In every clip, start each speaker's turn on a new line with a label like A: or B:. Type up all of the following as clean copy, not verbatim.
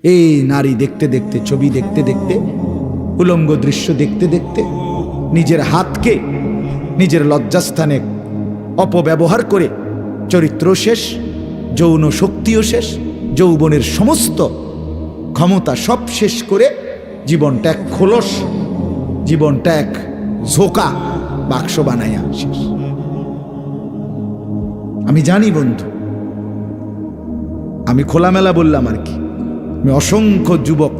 A: এই নারী দেখতে দেখতে, ছবি দেখতে দেখতে, উলঙ্গ দৃশ্য দেখতে দেখতে নিজের হাতকে নিজের লজ্জাস্থানে অপব্যবহার করে চরিত্র শেষ, যৌন শক্তিও শেষ, যৌবনের সমস্ত ক্ষমতা সব শেষ করে জীবনটা এক খোলস, জীবনটা এক ঝোঁকা বাক্স বানাইয়া শেষ। আমি জানি বন্ধু, আমি খোলামেলা বললাম আর কি, আমি অসংখ্য যুবক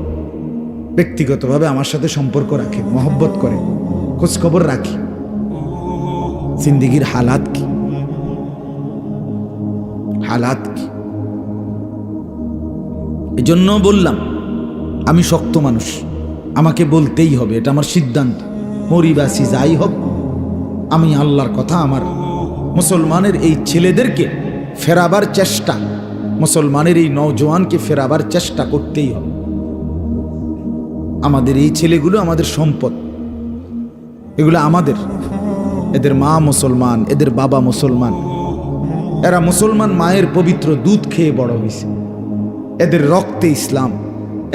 A: ব্যক্তিগতভাবে আমার সাথে সম্পর্ক রাখে, মহব্বত করে, খোঁজখবর রাখি, জিন্দিগির হালাত কি, হালাত কি। এই জন্য বললাম আমি শক্ত মানুষ, আমাকে বলতেই হবে, এটা আমার সিদ্ধান্ত। মরিবাসী যাই হোক, আমি আল্লাহর কথা, আমার মুসলমানের এই ছেলেদেরকে ফেরাবার চেষ্টা, মুসলমানের এই নওজোয়ানকে ফেরাবার চেষ্টা করতেই হবে। আমাদের এই ছেলেগুলো আমাদের সম্পদ, এগুলো আমাদের। এদের মা মুসলমান, এদের বাবা মুসলমান, এরা মুসলমান মায়ের পবিত্র দুধ খেয়ে বড় হয়েছে, এদের রক্তে ইসলাম।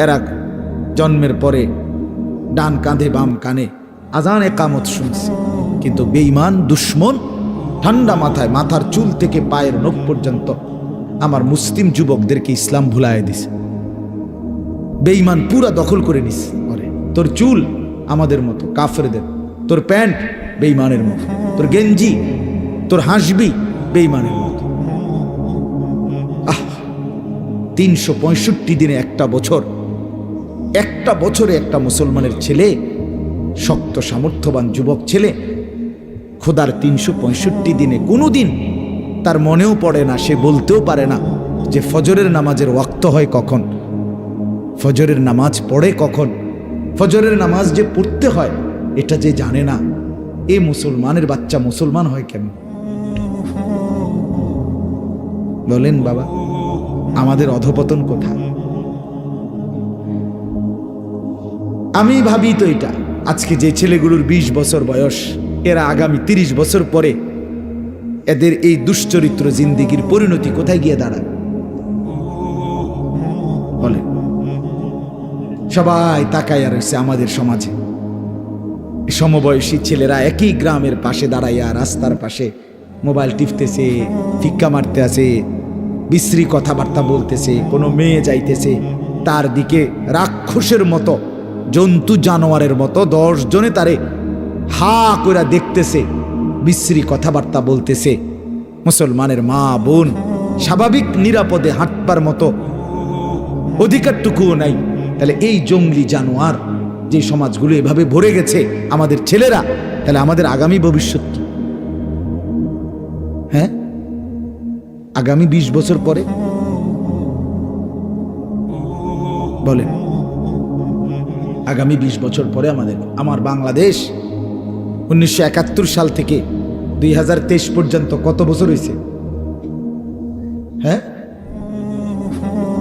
A: এরা জন্মের পরে ডান কাঁধে বাম কানে আজান একামত শুনছে, কিন্তু বেঈমান দুশ্মন ঠান্ডা মাথায় মাথার চুল থেকে পায়ের নখ পর্যন্ত আমার মুসলিম যুবকদেরকে ইসলাম ভুলায় দিছে। বেঈমান পুরা দখল করে নিস। তোর চুল আমাদের মতো কাফেরদের, তোর প্যান্ট বেঈমানের মতো, তোর গেঞ্জি, তোর হাসবি বেঈমানের মতো। 365 দিনে একটা বছর, একটা বছরে একটা মুসলমানের ছেলে, শক্ত সামর্থ্যবান যুবক ছেলে, খোদার 365 দিনে কোনো দিন তার মনেও পড়ে না, সে বলতেও পারে না যে ফজরের নামাজের ওয়াক্ত হয় কখন, ফজরের নামাজ পড়ে কখন, ফজরের নামাজ যে পড়তে হয় এটা যে জানে না। এ মুসলমানের বাচ্চা মুসলমান হয় কেন বলেন বাবা? আমাদের অধপতন কোথায়? আমি ভাবি তো এটা, আজকে যে ছেলেগুলোর 20 বছর বয়স, এরা আগামী 30 বছর পরে এদের এই দুশ্চরিত্র জিন্দিগির পরিণতি কোথায় গিয়ে দাঁড়ায় বলে? সবাই তাকাইয়া রয়েছে আমাদের সমাজে, সমবয়সী ছেলেরা একই গ্রামের পাশে দাঁড়াইয়া রাস্তার পাশে মোবাইল টিপতেছে, ফিক্কা মারতে আছে, বিশ্রী কথাবার্তা বলতেছে। কোনো মেয়ে যাইতেছে, তার দিকে রাক্ষসের মতো, জন্তু জানোয়ারের মতো 10 জনে তারে হা করে দেখতেছে, বিশ্রী কথাবার্তা বলতেছে। মুসলমানের মা বোন স্বাভাবিক নিরাপদে হাঁটবার মতো অধিকারটুকুও নাই। তাহলে এই জঙ্গলি জানোয়ার যে সমাজগুলো এভাবে ভরে গেছে আমাদের ছেলেরা, তাহলে আমাদের আগামী ভবিষ্যৎ কি? হ্যাঁ, আগামী 20 বছর পরে বলেন, আগামী 20 বছর পরে আমার বাংলাদেশ 1971 সাল থেকে 2023 পর্যন্ত কত বছর হয়েছে? হ্যাঁ,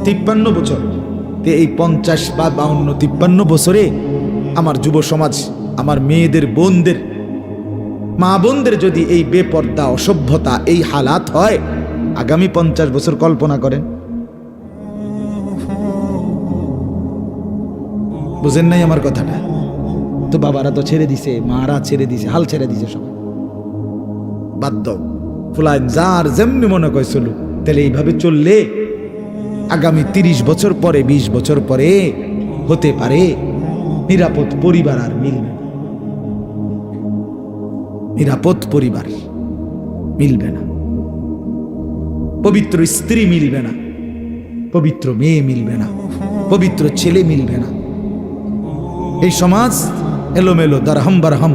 A: 53 বছর। এই 50 বা 52-53 বছরে আমার যুব সমাজ, আমার মেয়েদের, বোনদের, মা বোনদের যদি এই বেপর্দা, অসভ্যতা, এই হালাত হয়, আগামী 50 বছর কল্পনা করেন। বুঝেন নাই আমার কথাটা? তো বাবারা তো ছেড়ে দিছে, মারা ছেড়ে দিছে, হাল ছেড়ে দিছে, সবাই বাধ্য ফুলাইন যার যেমনি মনে করে চলুক। তাহলে এইভাবে চললে আগামী 30 বছর পরে, 20 বছর পরে হতে পারে নিরাপদ পরিবার আর মিলবে না, নিরাপদ পরিবার মিলবে না, পবিত্র স্ত্রী মিলবে না, পবিত্র মেয়ে মিলবে না, পবিত্র ছেলে মিলবে না। এই সমাজ এলোমেলো, দারহাম বারহাম